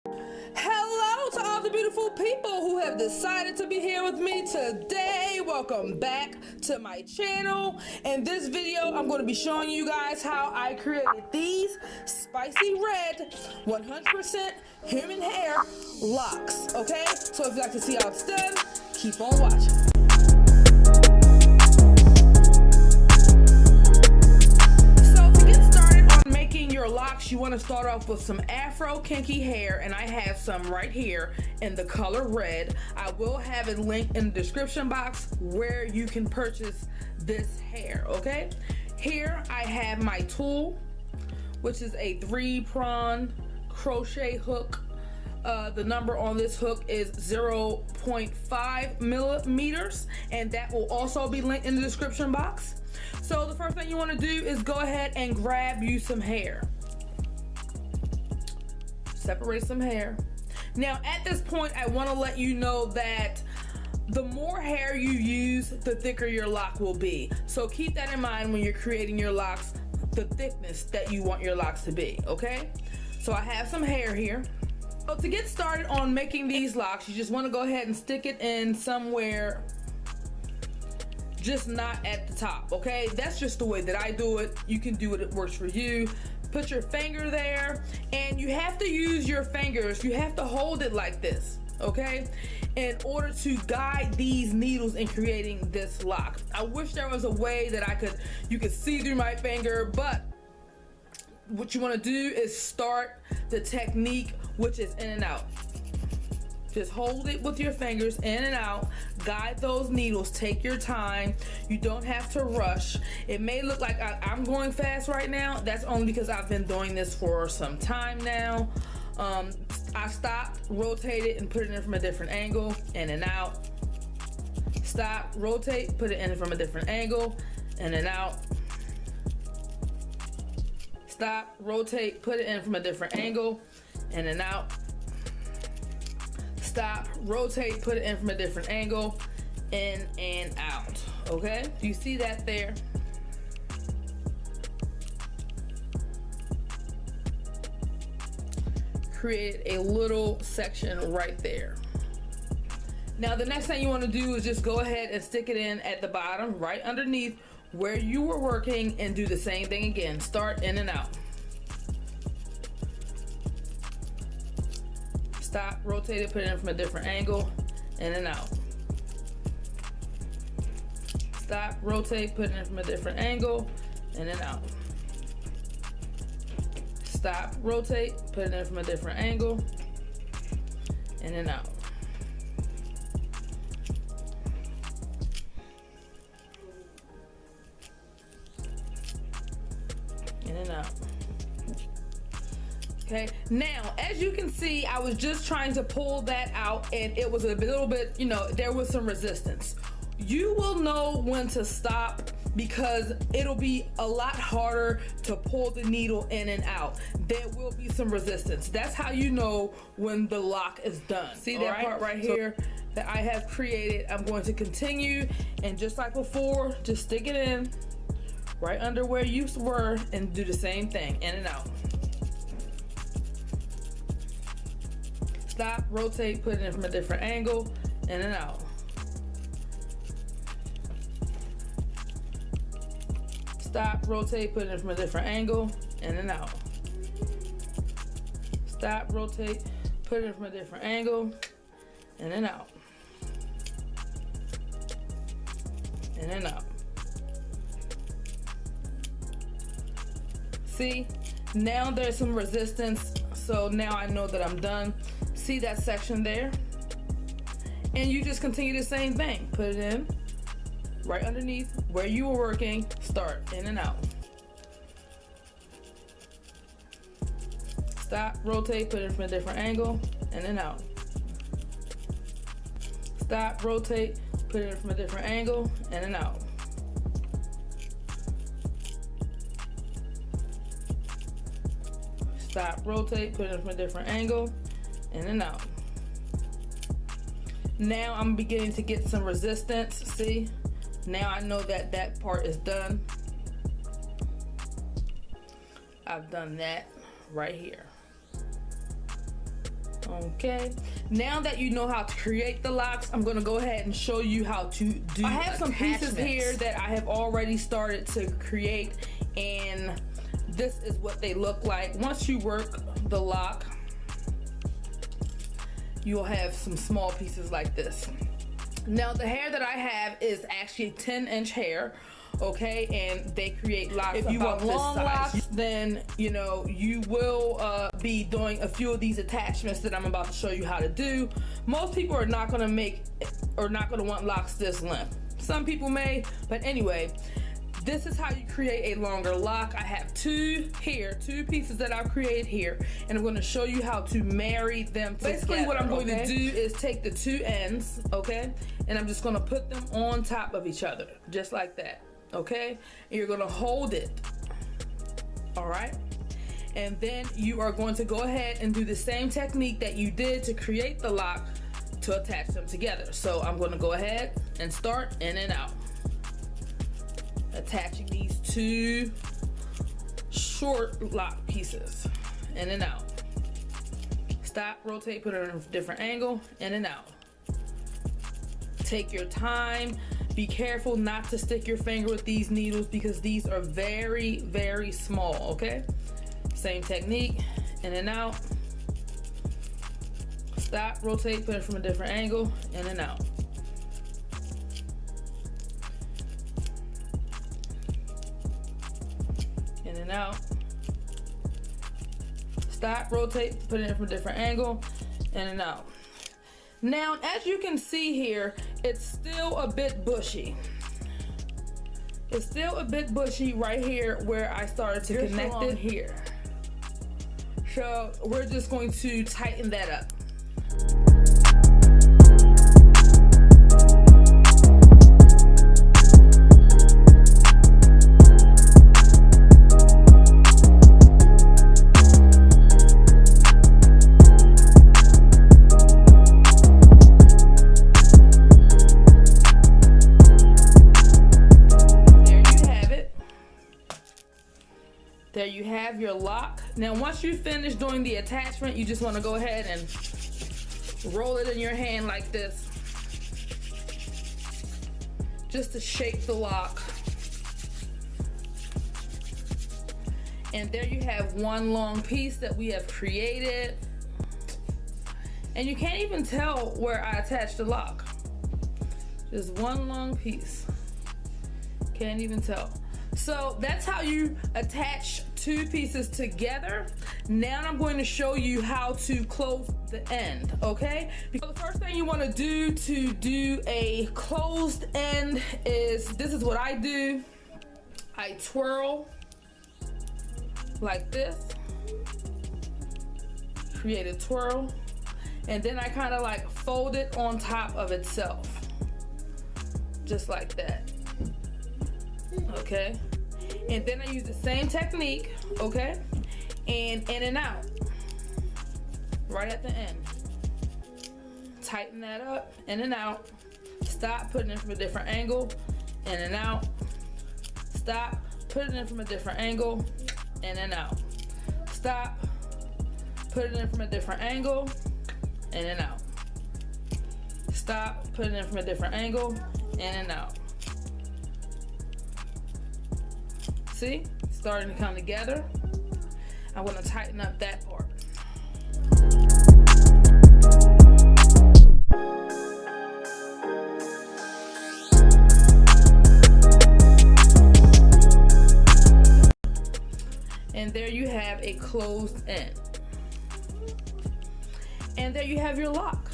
Hello to all the beautiful people who have decided to be here with me today. Welcome back to my channel. In this video, I'm going to be showing you guys how I created these spicy red 100% human hair locks. Okay, so if you'd like to see how it's done, keep on watching. Locks, you want to start off with some afro kinky hair, and I have some right here in the color red. I will have a link in the description box where you can purchase this hair. Okay, here I have my tool, which is a 3-prong crochet hook. The number on this hook is 0.5 millimeters, and that will also be linked in the description box. So the first thing you want to do is go ahead and grab you some hair. Separate some hair. Now at this point, I want to let you know that the more hair you use, the thicker your lock will be. So keep that in mind when you're creating your locks, the thickness that you want your locks to be, okay? So I have some hair here. So to get started on making these locks, you just want to go ahead and stick it in somewhere, just not at the top, okay? That's just the way that I do it. You can do it, it works for you. Put your finger there, and you have to use your fingers. You have to hold it like this, okay, in order to guide these needles in creating this lock. I wish there was a way that you could see through my finger, but what you want to do is start the technique, which is in and out. Just hold it with your fingers, in and out. Guide those needles. Take your time. You don't have to rush. It may look like I'm going fast right now. That's only because I've been doing this for some time now. I stopped, rotate it, and put it in from a different angle, in and out. Stop, rotate, put it in from a different angle, in and out. Stop, rotate, put it in from a different angle, in and out. Stop, rotate, put it in from a different angle, in and out. Okay, do you see that there? Create a little section right there. Now the next thing you want to do is just go ahead and stick it in at the bottom, right underneath where you were working, and do the same thing again. Start, in and out. Stop, rotate it, put it in from a different angle, in and out. Stop, rotate, put it in from a different angle, in and out. Stop, rotate, put it in from a different angle, in and out. In and out. Okay, now as you can see, I was just trying to pull that out, and it was a little bit, there was some resistance. You will know when to stop, because it'll be a lot harder to pull the needle in and out. There will be some resistance. That's how you know when the lock is done. See that part right here that I have created? I'm going to continue, and just like before, just stick it in right under where you were and do the same thing, in and out. Stop, rotate, put it in from a different angle, in and out. Stop, rotate, put it in from a different angle, in and out. Stop, rotate, put it in from a different angle, in and out. In and out. See, now there's some resistance, so now I know that I'm done. See that section there? And you just continue the same thing. Put it in right underneath where you were working. Start, in and out. Stop, rotate, put it from a different angle, in and out. Stop, rotate, put it from a different angle, in and out. Stop, rotate, put it from a different angle, in and out. Now I'm beginning to get some resistance. See, now I know that that part is done. I've done that right here. Okay, now that you know how to create the locks, I'm gonna go ahead and show you how to do. I have some pieces here that I have already started to create, and this is what they look like. Once you work the lock, you'll have some small pieces like this. Now the hair that I have is actually 10-inch hair, okay, and they create locks. If you want long locks, then you know you will be doing a few of these attachments that I'm about to show you how to do. Most people are not going to make or not going to want locks this length. Some people may, but anyway, this is how you create a longer lock. I have two pieces that I've created here, and I'm going to show you how to marry them together. Basically what I'm going to do is take the two ends, okay, and I'm just going to put them on top of each other, just like that, okay, and you're going to hold it, all right, and then you are going to go ahead and do the same technique that you did to create the lock to attach them together. So I'm going to go ahead and start in and out, attaching these two short lock pieces, in and out. Stop, rotate, put it in a different angle, in and out. Take your time. Be careful not to stick your finger with these needles because these are very, very small, okay? Same technique, in and out. Stop, rotate, put it from a different angle, in and out. In and out. Stop, rotate, put it in from a different angle, in and out. Now, as you can see here, it's still a bit bushy. It's still a bit bushy right here where I started to connect it here. So we're just going to tighten that up. There you have your lock. Now once you finish doing the attachment, you just want to go ahead and roll it in your hand like this, just to shape the lock. And there you have one long piece that we have created. And you can't even tell where I attached the lock. Just one long piece. Can't even tell. So that's how you attach two pieces together. Now I'm going to show you how to close the end, okay? Because the first thing you want to do a closed end is, this is what I do. I twirl like this, create a twirl, and then I kind of like fold it on top of itself, just like that. Okay, and then I use the same technique, okay, and in and out, right at the end. Tighten that up, in and out. Stop, put it in from a different angle, in and out. Stop, put it in from a different angle, in and out. Stop, put it in from a different angle, in and out. Stop, put it in from a different angle, in and out. See, starting to come together. I want to tighten up that part. And there you have a closed end. And there you have your lock,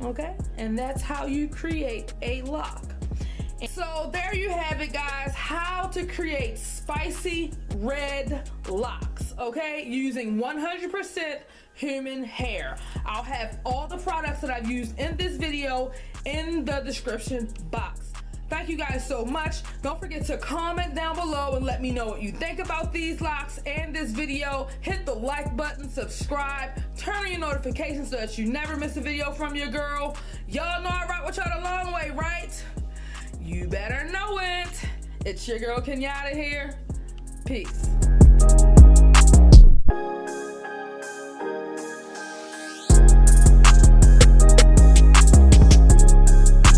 okay? And that's how you create a lock. So there you have it, guys, how to create spicy red locks, okay, using 100% human hair. I'll have all the products that I've used in this video in the description box. Thank you guys so much. Don't forget to comment down below and let me know what you think about these locks and this video. Hit the like button, subscribe, turn on your notifications so that you never miss a video from your girl. Y'all know I rock with y'all the long way, right? You better know it. It's your girl Kenyata here. Peace.